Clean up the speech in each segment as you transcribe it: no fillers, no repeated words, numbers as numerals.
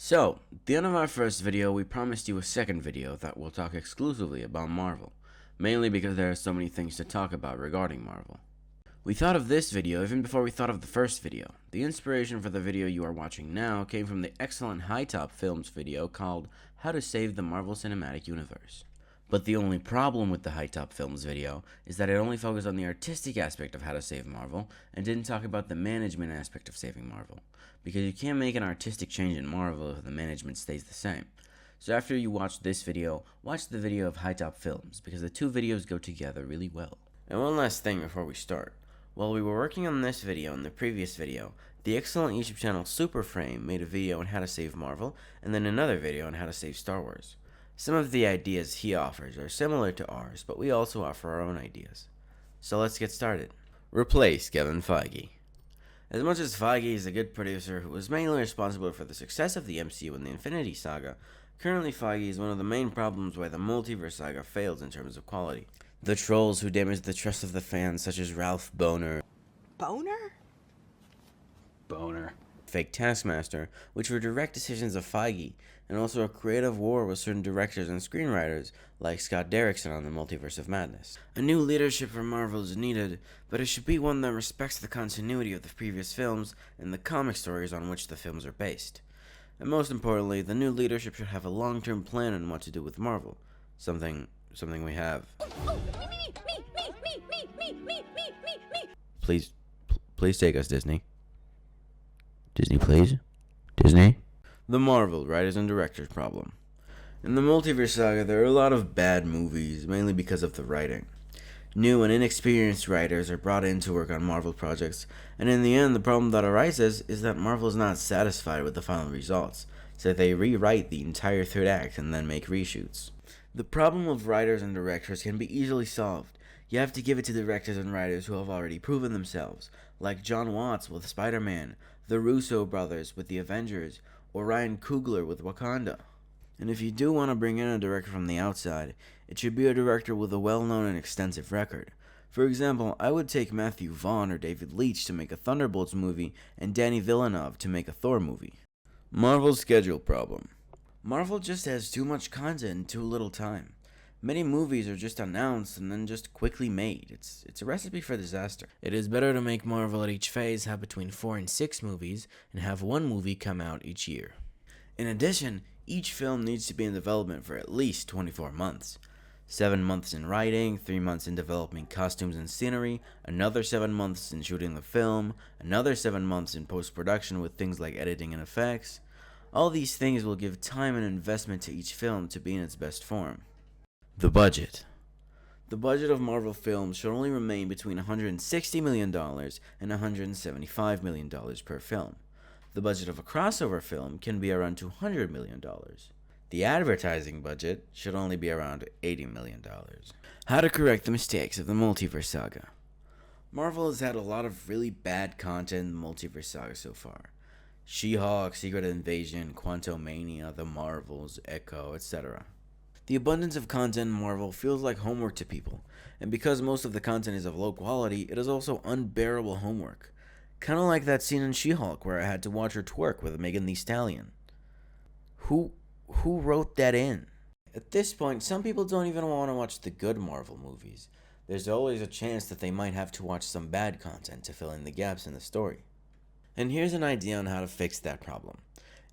So, at the end of our first video, we promised you a second video that will talk exclusively about Marvel, mainly because there are so many things to talk about regarding Marvel. We thought of this video even before we thought of the first video. The inspiration for the video you are watching now came from the excellent High Top Films video called How to Save the Marvel Cinematic Universe. But the only problem with the High Top Films video is that it only focused on the artistic aspect of how to save Marvel and didn't talk about the management aspect of saving Marvel, because you can't make an artistic change in Marvel if the management stays the same. So after you watch this video, watch the video of High Top Films, because the two videos go together really well. And one last thing before we start. While we were working on this video and the previous video, the excellent YouTube channel Superframe made a video on how to save Marvel, and then another video on how to save Star Wars. Some of the ideas he offers are similar to ours, but we also offer our own ideas. So let's get started. Replace Kevin Feige. As much as Feige is a good producer who was mainly responsible for the success of the MCU and the Infinity Saga, currently Feige is one of the main problems why the Multiverse Saga fails in terms of quality. The trolls who damage the trust of the fans, such as Ralph Boner, Fake Taskmaster, which were direct decisions of Feige, and also a creative war with certain directors and screenwriters like Scott Derrickson on the Multiverse of Madness. A new leadership for Marvel is needed, but it should be one that respects the continuity of the previous films and the comic stories on which the films are based. And most importantly, the new leadership should have a long-term plan on what to do with Marvel. Something we have. Please take us, Disney. Disney, please? Disney? The Marvel writers and directors problem. In the Multiverse Saga, there are a lot of bad movies, mainly because of the writing. New and inexperienced writers are brought in to work on Marvel projects, and in the end, the problem that arises is that Marvel is not satisfied with the final results, so they rewrite the entire third act and then make reshoots. The problem of writers and directors can be easily solved. You have to give it to directors and writers who have already proven themselves, like John Watts with Spider-Man, the Russo brothers with the Avengers, or Ryan Coogler with Wakanda. And if you do want to bring in a director from the outside, it should be a director with a well-known and extensive record. For example, I would take Matthew Vaughn or David Leitch to make a Thunderbolts movie and Danny Villeneuve to make a Thor movie. Marvel's schedule problem. Marvel just has too much content in too little time. Many movies are just announced and then just quickly made. It's a recipe for disaster. It is better to make Marvel at each phase have between 4 and 6 movies and have one movie come out each year. In addition, each film needs to be in development for at least 24 months. 7 months in writing, 3 months in developing costumes and scenery, another 7 months in shooting the film, another 7 months in post-production with things like editing and effects. All these things will give time and investment to each film to be in its best form. The budget. The budget of Marvel films should only remain between $160 million and $175 million per film. The budget of a crossover film can be around $200 million. The advertising budget should only be around $80 million. How to correct the mistakes of the Multiverse Saga. Marvel has had a lot of really bad content in the Multiverse Saga so far. She-Hulk, Secret Invasion, Quantumania, The Marvels, Echo, etc. The abundance of content in Marvel feels like homework to people, and because most of the content is of low quality, it is also unbearable homework. Kinda like that scene in She-Hulk where I had to watch her twerk with Megan Thee Stallion. Who wrote that in? At this point, some people don't even want to watch the good Marvel movies. There's always a chance that they might have to watch some bad content to fill in the gaps in the story. And here's an idea on how to fix that problem.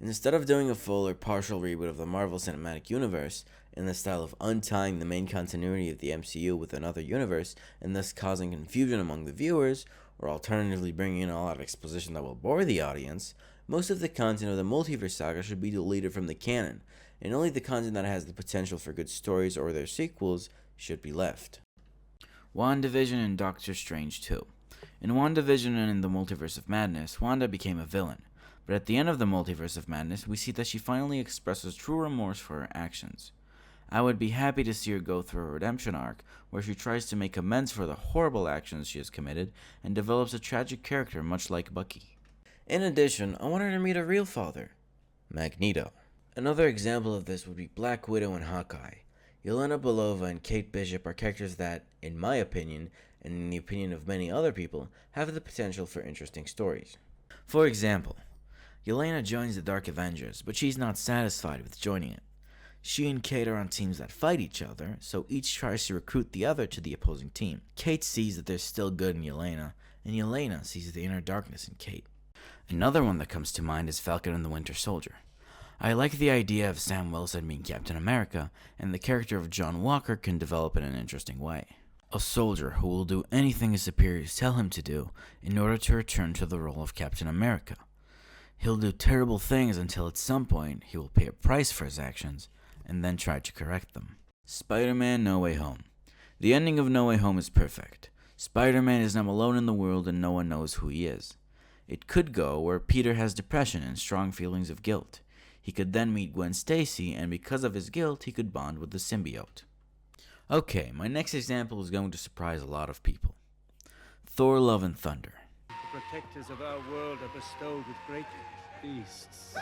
Instead of doing a full or partial reboot of the Marvel Cinematic Universe, in the style of untying the main continuity of the MCU with another universe, and thus causing confusion among the viewers, or alternatively bringing in a lot of exposition that will bore the audience, most of the content of the Multiverse Saga should be deleted from the canon, and only the content that has the potential for good stories or their sequels should be left. WandaVision and Doctor Strange 2. In WandaVision and in the Multiverse of Madness, Wanda became a villain. But at the end of the Multiverse of Madness, we see that she finally expresses true remorse for her actions. I would be happy to see her go through a redemption arc, where she tries to make amends for the horrible actions she has committed, and develops a tragic character much like Bucky. In addition, I want her to meet a real father, Magneto. Another example of this would be Black Widow and Hawkeye. Yelena Belova and Kate Bishop are characters that, in my opinion, and in the opinion of many other people, have the potential for interesting stories. For example, Yelena joins the Dark Avengers, but she's not satisfied with joining it. She and Kate are on teams that fight each other, so each tries to recruit the other to the opposing team. Kate sees that there's still good in Yelena, and Yelena sees the inner darkness in Kate. Another one that comes to mind is Falcon and the Winter Soldier. I like the idea of Sam Wilson being Captain America, and the character of John Walker can develop in an interesting way. A soldier who will do anything his superiors tell him to do in order to return to the role of Captain America. He'll do terrible things until at some point he will pay a price for his actions, and then try to correct them. Spider-Man No Way Home. The ending of No Way Home is perfect. Spider-Man is now alone in the world and no one knows who he is. It could go where Peter has depression and strong feelings of guilt. He could then meet Gwen Stacy, and because of his guilt, he could bond with the symbiote. Okay, my next example is going to surprise a lot of people. Thor: Love and Thunder. The protectors of our world are bestowed with great beasts.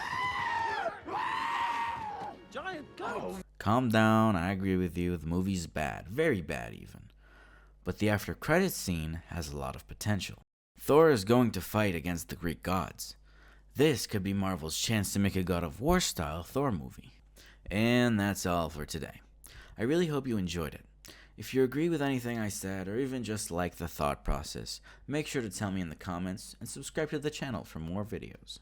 Giant goats! Calm down, I agree with you, the movie's bad, very bad even. But the after credits scene has a lot of potential. Thor is going to fight against the Greek gods. This could be Marvel's chance to make a God of War style Thor movie. And that's all for today. I really hope you enjoyed it. If you agree with anything I said, or even just like the thought process, make sure to tell me in the comments and subscribe to the channel for more videos.